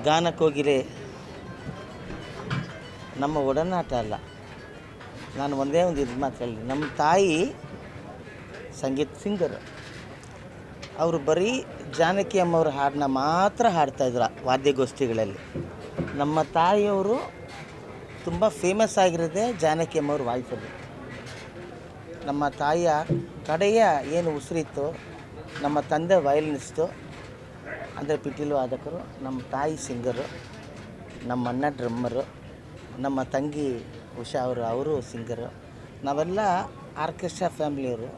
ಗಾನ ಕೋಗಿಲೆ ನಮ್ಮ ಒಡನಾಟ ಅಲ್ಲ. ನಾನು ಒಂದೇ ಒಂದು ಇದು ಮಾತು ಹೇಳಿ, ನಮ್ಮ ತಾಯಿ ಸಂಗೀತ ಸಿಂಗರ್. ಅವರು ಬರೀ ಜಾನಕಿ ಅಮ್ಮವ್ರ ಹಾಡನ್ನ ಮಾತ್ರ ಹಾಡ್ತಾಯಿದ್ರು ವಾದ್ಯಗೋಷ್ಠಿಗಳಲ್ಲಿ. ನಮ್ಮ ತಾಯಿಯವರು ತುಂಬ ಫೇಮಸ್ ಆಗಿರೋದೇ ಜಾನಕಿ ಅಮ್ಮವ್ರ ವಾಯ್ಸಲ್ಲಿ. ನಮ್ಮ ತಾಯಿಯ ಕಡೆಯ ಏನು ಉಸಿರಿತ್ತು, ನಮ್ಮ ತಂದೆ ವಯಲಿನಿಸ್ಟು ಅಂದರೆ ಪಿಟೀಲು ವಾದಕರು, ನಮ್ಮ ತಾಯಿ ಸಿಂಗರು, ನಮ್ಮ ಅಣ್ಣ ಡ್ರಮ್ಮರು, ನಮ್ಮ ತಂಗಿ ಉಷಾ ಅವರು ಸಿಂಗರು. ನಾವೆಲ್ಲ ಆರ್ಕೆಸ್ಟ್ರಾ ಫ್ಯಾಮಿಲಿಯವರು.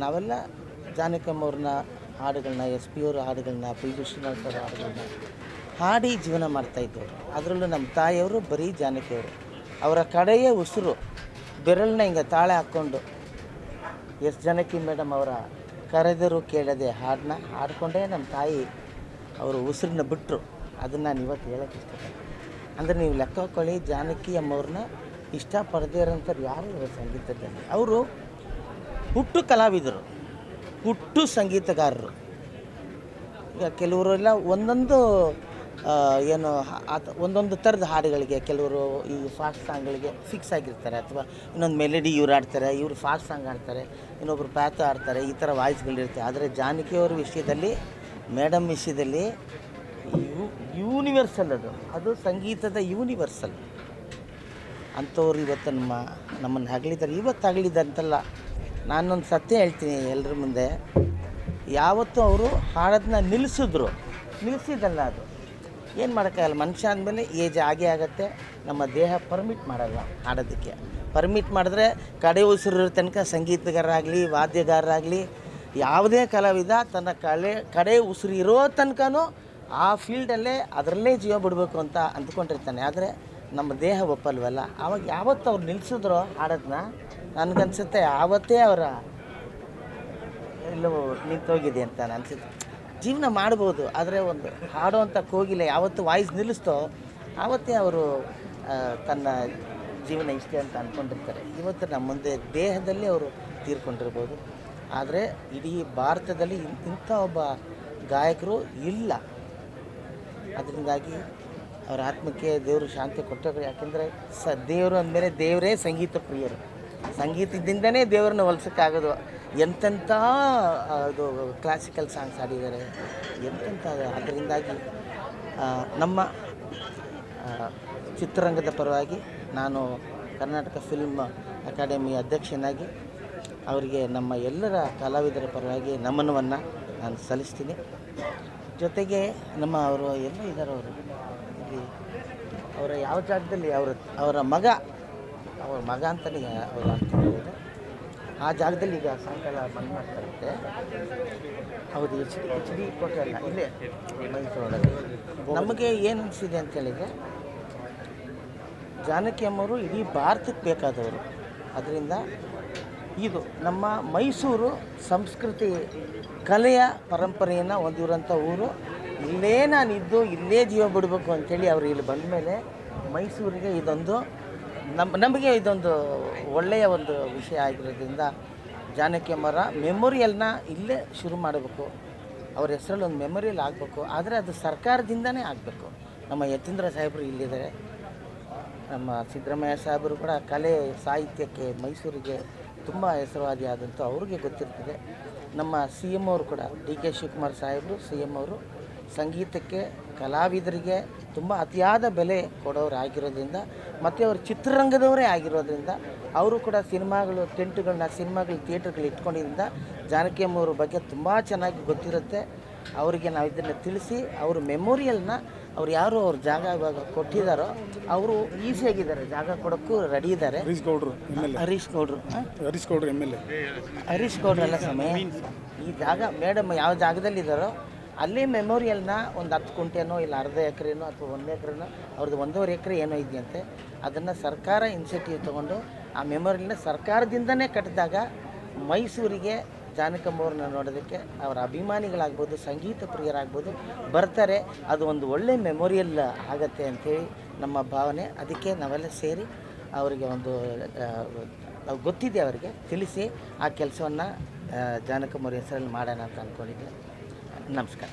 ನಾವೆಲ್ಲ ಜಾನಕಮ್ಮವ್ರನ್ನ ಹಾಡುಗಳನ್ನ, ಎಸ್ ಪಿ ಅವ್ರ ಹಾಡುಗಳನ್ನ, ಪಿ ವಿಶ್ವನಾಥ್ ಅವರ ಹಾಡುಗಳನ್ನ ಹಾಡಿ ಜೀವನ ಮಾಡ್ತಾಯಿದ್ದವರು. ಅದರಲ್ಲೂ ನಮ್ಮ ತಾಯಿಯವರು ಬರೀ ಜಾನಕಿಯವರು. ಅವರ ಕಡೆಯ ಉಸಿರು ಬೆರಳನ್ನ ಹಿಂಗೆ ತಾಳೆ ಹಾಕ್ಕೊಂಡು ಎಸ್ ಜಾನಕಿ ಮೇಡಮ್ ಅವರ ಕರೆದರೂ ಕೇಳದೆ ಹಾಡನ್ನ ಹಾಡ್ಕೊಂಡೇ ನಮ್ಮ ತಾಯಿ ಅವರು ಉಸಿರನ್ನ ಬಿಟ್ಟರು. ಅದನ್ನು ನಾನು ಇವತ್ತು ಹೇಳೋಕ್ಕೆ ಇಷ್ಟಪಡ್ತೀನಿ. ಅಂದರೆ ನೀವು ಲೆಕ್ಕ ಹಾಕ್ಕೊಳ್ಳಿ, ಜಾನಕಿ ಅಮ್ಮವ್ರನ್ನ ಇಷ್ಟಪಡದೇ ಇರೋಂಥವ್ರು ಯಾರು ಇರೋ ಸಂಗೀತದಲ್ಲಿ. ಅವರು ಹುಟ್ಟು ಕಲಾವಿದರು, ಹುಟ್ಟು ಸಂಗೀತಗಾರರು. ಈಗ ಕೆಲವರೆಲ್ಲ ಒಂದೊಂದು ಒಂದೊಂದು ಥರದ ಹಾಡುಗಳಿಗೆ, ಕೆಲವರು ಈ ಫಾಸ್ಟ್ ಸಾಂಗ್ಗಳಿಗೆ ಫಿಕ್ಸ್ ಆಗಿರ್ತಾರೆ, ಅಥವಾ ಇನ್ನೊಂದು ಮೆಲಡಿ ಇವ್ರು ಆಡ್ತಾರೆ, ಇವರು ಫಾಸ್ಟ್ ಸಾಂಗ್ ಆಡ್ತಾರೆ, ಇನ್ನೊಬ್ರು ಪ್ಯಾತು ಆಡ್ತಾರೆ, ಈ ಥರ ವಾಯ್ಸ್ಗಳಿರುತ್ತೆ. ಆದರೆ ಜಾನಕಿಯವ್ರ ವಿಷಯದಲ್ಲಿ, ಮೇಡಮ್ ವಿಷಯದಲ್ಲಿ ಯೂನಿವರ್ಸಲ್ ಅದು ಸಂಗೀತದ ಯೂನಿವರ್ಸಲ್. ಅಂಥವ್ರು ಇವತ್ತು ನಮ್ಮನ್ನು ಹಗಲಿದ್ದಾರೆ. ಇವತ್ತು ಹಗಲಿದಂತಲ್ಲ, ನಾನೊಂದು ಸತ್ಯ ಹೇಳ್ತೀನಿ ಎಲ್ಲರ ಮುಂದೆ. ಯಾವತ್ತೂ ಅವರು ಹಾಡೋದನ್ನ ನಿಲ್ಲಿಸಿದಲ್ಲ. ಅದು ಏನು ಮಾಡೋಕ್ಕಾಗಲ್ಲ, ಮನುಷ್ಯ ಅಂದಮೇಲೆ ಏಜ್ ಆಗೇ ಆಗುತ್ತೆ. ನಮ್ಮ ದೇಹ ಪರ್ಮಿಟ್ ಮಾಡಲ್ಲ ಹಾಡೋದಕ್ಕೆ. ಪರ್ಮಿಟ್ ಮಾಡಿದ್ರೆ ಕಡೆ ಉಸಿರು ತನಕ ಸಂಗೀತಗಾರರಾಗಲಿ, ವಾದ್ಯಗಾರರಾಗಲಿ, ಯಾವುದೇ ಕಲಾವಿದ ತನ್ನ ಕಡೆ ಉಸಿರು ಇರೋ ತನಕನೂ ಆ ಫೀಲ್ಡಲ್ಲೇ ಅದರಲ್ಲೇ ಜೀವ ಬಿಡಬೇಕು ಅಂತ ಅಂದ್ಕೊಂಡಿರ್ತಾನೆ. ಆದರೆ ನಮ್ಮ ದೇಹ ಒಪ್ಪಲ್ವಲ್ಲ. ಆವಾಗ ಯಾವತ್ತು ಅವ್ರು ನಿಲ್ಲಿಸಿದ್ರೋ ಹಾಡೋದನ್ನ, ನನಗನ್ಸುತ್ತೆ ಆವತ್ತೇ ಅವರ ಎಲ್ಲವೂ ನಿಂತೋಗಿದೆ ಅಂತ ಅನಿಸುತ್ತೆ. ಜೀವನ ಮಾಡ್ಬೋದು, ಆದರೆ ಒಂದು ಹಾಡುವಂಥ ಕೋಗಿಲೆ ಯಾವತ್ತು ವಾಯ್ಸ್ ನಿಲ್ಲಿಸ್ತೋ ಆವತ್ತೇ ಅವರು ತನ್ನ ಜೀವನ ಇಷ್ಟೇ ಅಂತ ಅಂದ್ಕೊಂಡಿರ್ತಾರೆ. ಇವತ್ತು ನಮ್ಮ ಮುಂದೆ ದೇಹದಲ್ಲಿ ಅವರು ತೀರ್ಕೊಂಡಿರ್ಬೋದು, ಆದರೆ ಇಡೀ ಭಾರತದಲ್ಲಿ ಇಂಥ ಒಬ್ಬ ಗಾಯಕರು ಇಲ್ಲ. ಅದರಿಂದಾಗಿ ಅವರ ಆತ್ಮಕ್ಕೆ ದೇವರು ಶಾಂತಿ ಕೊಟ್ಟರು. ಯಾಕೆಂದರೆ ದೇವರು ಅಂದಮೇಲೆ ದೇವರೇ ಸಂಗೀತ ಪ್ರಿಯರು. ಸಂಗೀತದಿಂದನೇ ದೇವ್ರನ್ನ ಹೊಲ್ಸೋಕ್ಕಾಗೋದು. ಎಂತೆಂಥ ಅದು ಕ್ಲಾಸಿಕಲ್ ಸಾಂಗ್ಸ್ ಹಾಡಿದ್ದಾರೆ, ಎಂತೆಂಥ. ಅದರಿಂದಾಗಿ ನಮ್ಮ ಚಿತ್ರರಂಗದ ಪರವಾಗಿ ನಾನು ಕರ್ನಾಟಕ ಫಿಲ್ಮ್ ಅಕಾಡೆಮಿ ಅಧ್ಯಕ್ಷನಾಗಿ ಅವರಿಗೆ, ನಮ್ಮ ಎಲ್ಲರ ಕಲಾವಿದರ ಪರವಾಗಿ ನಮನವನ್ನು ನಾನು ಸಲ್ಲಿಸ್ತೀನಿ. ಜೊತೆಗೆ ಅವರು ಎಲ್ಲ ಇದ್ದಾರೆ, ಅವರು ಇಲ್ಲಿ ಅವರ ಯಾವ ಜಾಗದಲ್ಲಿ ಅವರ ಮಗ ಅಂತಲೇ ಅವರು ಅಂತಿದ್ದಾರೆ. ಆ ಜಾಗದಲ್ಲಿ ಈಗ ಸಾಯಂಕಾಲ ಬಂದ್ ಮಾಡ್ತಾರಂತೆ. ಹೌದು, ಎಚ್ ಡಿ ಕೋಟೆ ಅಲ್ಲ, ಇಲ್ಲೇ ಮೈಸೂರೊಳಗೆ. ನಮಗೆ ಏನು ಅನಿಸಿದೆ ಅಂತೇಳಿದರೆ, ಜಾನಕಿ ಅಮ್ಮವರು ಇಡೀ ಭಾರತಕ್ಕೆ ಬೇಕಾದವರು. ಅದರಿಂದ ಇದು ನಮ್ಮ ಮೈಸೂರು ಸಂಸ್ಕೃತಿ, ಕಲೆಯ ಪರಂಪರೆಯನ್ನು ಹೊಂದಿರೋಂಥ ಊರು. ಇಲ್ಲೇ ನಾನಿದ್ದು ಇಲ್ಲೇ ಜೀವ ಬಿಡಬೇಕು ಅಂಥೇಳಿ ಅವರು ಇಲ್ಲಿ ಬಂದ ಮೇಲೆ ಮೈಸೂರಿಗೆ ಇದೊಂದು ನಮಗೆ ಇದೊಂದು ಒಳ್ಳೆಯ ಒಂದು ವಿಷಯ ಆಗಿರೋದ್ರಿಂದ ಜಾನಕಿ ಅಮ್ಮರ ಮೆಮೊರಿಯಲ್ನ ಇಲ್ಲೇ ಶುರು ಮಾಡಬೇಕು. ಅವ್ರ ಹೆಸರಲ್ಲಿ ಒಂದು ಮೆಮೊರಿಯಲ್ ಆಗಬೇಕು. ಆದರೆ ಅದು ಸರ್ಕಾರದಿಂದನೇ ಆಗಬೇಕು. ನಮ್ಮ ಯತೀಂದ್ರ ಸಾಹೇಬರು ಇಲ್ಲಿದ್ದಾರೆ, ನಮ್ಮ ಸಿದ್ದರಾಮಯ್ಯ ಸಾಹೇಬರು ಕೂಡ ಕಲೆ ಸಾಹಿತ್ಯಕ್ಕೆ ಮೈಸೂರಿಗೆ ತುಂಬ ಹೆಸರುವಾದಿ ಆದಂಥ ಅವ್ರಿಗೆ ಗೊತ್ತಿರ್ತದೆ. ನಮ್ಮ ಸಿ ಎಮ್ ಅವರು ಕೂಡ, ಡಿ ಕೆ ಶಿವಕುಮಾರ್ ಸಾಹೇಬರು ಸಿ ಎಮ್ ಅವರು ಸಂಗೀತಕ್ಕೆ, ಕಲಾವಿದರಿಗೆ ತುಂಬ ಅತಿಯಾದ ಬೆಲೆ ಕೊಡೋರು ಆಗಿರೋದ್ರಿಂದ, ಮತ್ತು ಅವರು ಚಿತ್ರರಂಗದವರೇ ಆಗಿರೋದ್ರಿಂದ ಅವರು ಕೂಡ ಸಿನಿಮಾಗಳು ಥಿಯೇಟ್ರ್ಗಳು ಇಟ್ಕೊಂಡಿದ್ದರಿಂದ ಜಾನಕಿ ಅಮ್ಮವ್ರ ಬಗ್ಗೆ ತುಂಬ ಚೆನ್ನಾಗಿ ಗೊತ್ತಿರುತ್ತೆ. ಅವರಿಗೆ ನಾವು ಇದನ್ನು ತಿಳಿಸಿ, ಅವ್ರ ಮೆಮೋರಿಯಲ್ನ ಅವ್ರು ಯಾರು ಅವ್ರ ಜಾಗ ಇವಾಗ ಕೊಟ್ಟಿದ್ದಾರೋ ಅವರು ಈಸಿಯಾಗಿದ್ದಾರೆ, ಜಾಗ ಕೊಡೋಕ್ಕೂ ರೆಡಿ ಇದ್ದಾರೆ. ಹರೀಶ್ ಗೌಡ್ರು ಎಲ್ಲ ಸಮಯ ಈ ಜಾಗ ಮೇಡಮ್ ಯಾವ ಜಾಗದಲ್ಲಿದ್ದಾರೋ ಅಲ್ಲಿ ಮೆಮೋರಿಯಲ್ನ ಒಂದು 10 ಗುಂಟೆನೋ ಇಲ್ಲ ಅರ್ಧ ಎಕರೆನೋ ಅಥವಾ 1 ಎಕರೆನೋ, ಅವ್ರದ್ದು 1.5 ಎಕರೆ ಏನೋ ಇದೆಯಂತೆ, ಅದನ್ನು ಸರ್ಕಾರ ಇನಿಷಿಯೇಟಿವ್ ತೊಗೊಂಡು ಆ ಮೆಮೋರಿಯಲ್ನ ಸರ್ಕಾರದಿಂದನೇ ಕಟ್ಟಿದಾಗ ಮೈಸೂರಿಗೆ ಜಾನಕಮ್ಮವ್ರನ್ನ ನೋಡೋದಕ್ಕೆ ಅವರ ಅಭಿಮಾನಿಗಳಾಗ್ಬೋದು, ಸಂಗೀತ ಪ್ರಿಯರಾಗ್ಬೋದು ಬರ್ತಾರೆ. ಅದು ಒಂದು ಒಳ್ಳೆಯ ಮೆಮೋರಿಯಲ್ ಆಗತ್ತೆ ಅಂಥೇಳಿ ನಮ್ಮ ಭಾವನೆ. ಅದಕ್ಕೆ ನಾವೆಲ್ಲ ಸೇರಿ ಅವರಿಗೆ ಒಂದು ಗೊತ್ತಿದೆ ಅವರಿಗೆ ತಿಳಿಸಿ ಆ ಕೆಲಸವನ್ನು ಜಾನಕಮ್ಮವ್ರ ಹೆಸರಲ್ಲಿ ಮಾಡೋಣ ಅಂತ ಅಂದ್ಕೊಂಡಿದ್ದೆ. ನಮಸ್ಕಾರ.